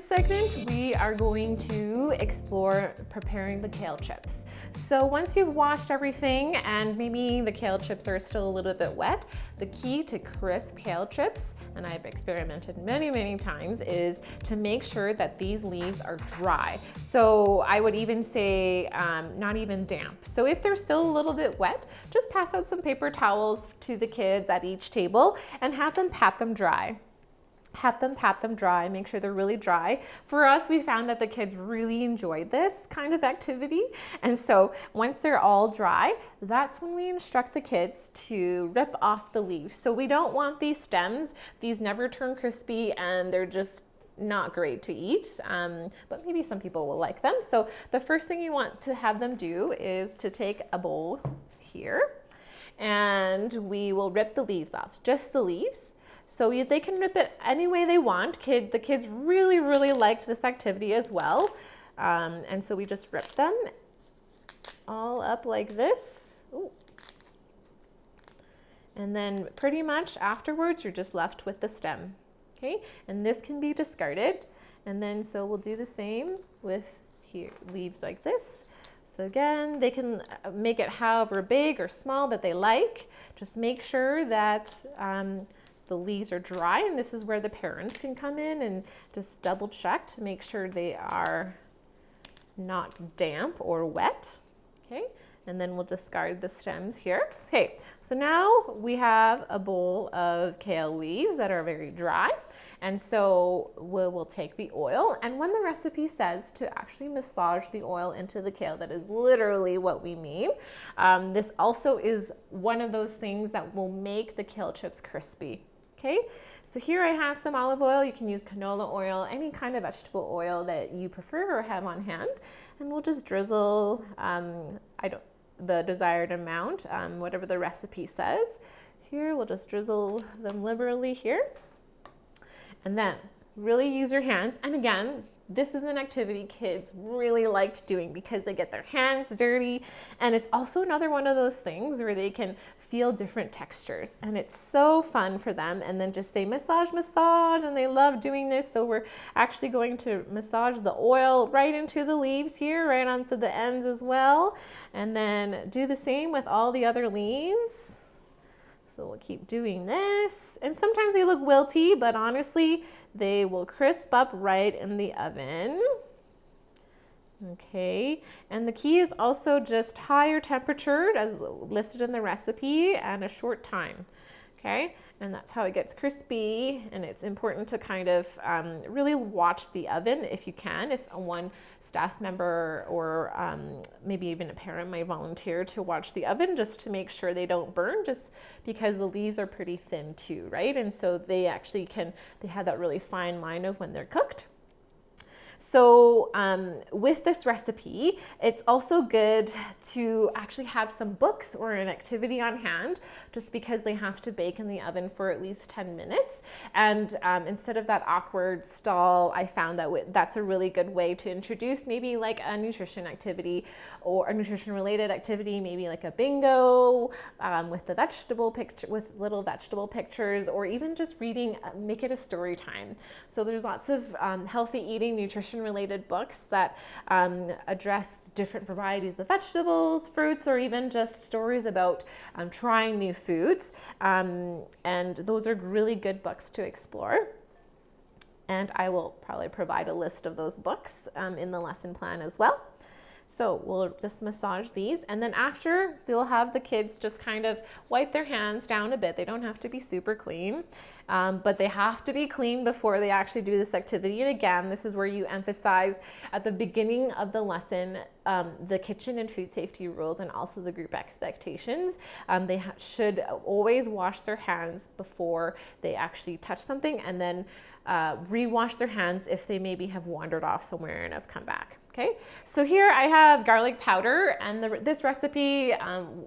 segment, we are going to explore preparing the kale chips. So once you've washed everything and maybe the kale chips are still a little bit wet, the key to crisp kale chips, and I've experimented many times, is to make sure that these leaves are dry. So I would even say not even damp. So if they're still a little bit wet, just pass out some paper towels to the kids at each table and have them pat them dry. Pat them dry, make sure they're really dry. For us, we found that the kids really enjoyed this kind of activity. And so once they're all dry, that's when we instruct the kids to rip off the leaves. So we don't want these stems. These never turn crispy and they're just not great to eat, but maybe some people will like them. So the first thing you want to have them do is to take a bowl here and we will rip the leaves off, just the leaves. So they can rip it any way they want. The kids really liked this activity as well. And so we just rip them all up like this. Ooh. And then pretty much afterwards, you're just left with the stem. Okay, and this can be discarded. And then so we'll do the same with here, leaves like this. So again, they can make it however big or small that they like. Just make sure that the leaves are dry, and this is where the parents can come in and just double check to make sure they are not damp or wet. Okay, and then we'll discard the stems here. Okay, so now we have a bowl of kale leaves that are very dry. And so we'll take the oil, and when the recipe says to actually massage the oil into the kale, that is literally what we mean. This also is one of those things that will make the kale chips crispy. Okay, so here I have some olive oil. You can use canola oil, any kind of vegetable oil that you prefer or have on hand. And we'll just drizzle the desired amount, whatever the recipe says. Here, we'll just drizzle them liberally here. And then really use your hands. And again, this is an activity kids really liked doing because they get their hands dirty. And it's also another one of those things where they can feel different textures. And it's so fun for them. And then just say massage, massage. And they love doing this. So we're actually going to massage the oil right into the leaves here, right onto the ends as well. And then do the same with all the other leaves. So we'll keep doing this. And sometimes they look wilty, but honestly, they will crisp up right in the oven. Okay, and the key is also just higher temperature as listed in the recipe and a short time. Okay, and that's how it gets crispy. And it's important to kind of really watch the oven if you can. If one staff member or maybe even a parent might volunteer to watch the oven just to make sure they don't burn, just because the leaves are pretty thin too, right? And so they actually they have that really fine line of when they're cooked. So with this recipe, it's also good to actually have some books or an activity on hand, just because they have to bake in the oven for at least 10 minutes. And instead of that awkward stall, I found that that's a really good way to introduce maybe like a nutrition activity or a nutrition related activity, maybe like a bingo with with little vegetable pictures, or even just reading, make it a story time. So there's lots of healthy eating, nutrition related books that address different varieties of vegetables, fruits, or even just stories about trying new foods. And those are really good books to explore. And I will probably provide a list of those books in the lesson plan as well. So we'll just massage these, and then after, we'll have the kids just kind of wipe their hands down a bit. They don't have to be super clean, but they have to be clean before they actually do this activity. And again, this is where you emphasize at the beginning of the lesson the kitchen and food safety rules, and also the group expectations. They should always wash their hands before they actually touch something, and then re-wash their hands if they maybe have wandered off somewhere and have come back. Okay, so here I have garlic powder, and this recipe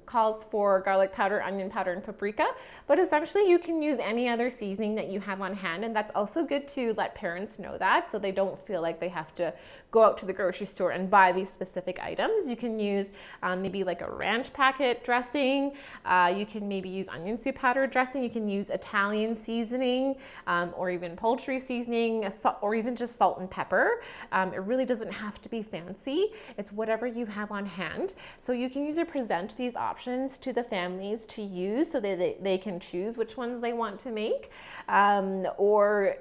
calls for garlic powder, onion powder, and paprika, but essentially you can use any other seasoning that you have on hand, and that's also good to let parents know that, so they don't feel like they have to go out to the grocery store and buy these specific items. You can use maybe like a ranch packet dressing, you can maybe use onion soup powder dressing, you can use Italian seasoning, or even poultry seasoning, or even just salt and pepper. It really doesn't have to be fancy. It's whatever you have on hand. So you can either present these options to the families to use so that they can choose which ones they want to make, or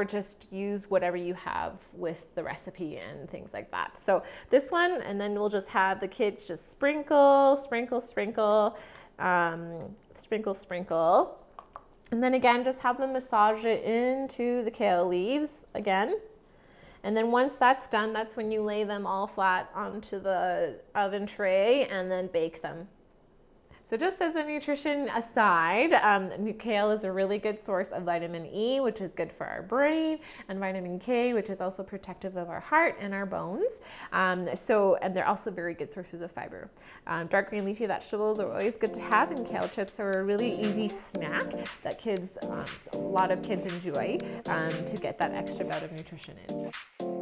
just use whatever you have with the recipe and things like that. So this one, and then we'll just have the kids just sprinkle, sprinkle, sprinkle, sprinkle, sprinkle. And then again, just have them massage it into the kale leaves again. And then once that's done, that's when you lay them all flat onto the oven tray and then bake them. So just as a nutrition aside, kale is a really good source of vitamin E, which is good for our brain, and vitamin K, which is also protective of our heart and our bones. And they're also very good sources of fiber. Dark green leafy vegetables are always good to have, and kale chips are a really easy snack that a lot of kids enjoy to get that extra bout of nutrition in.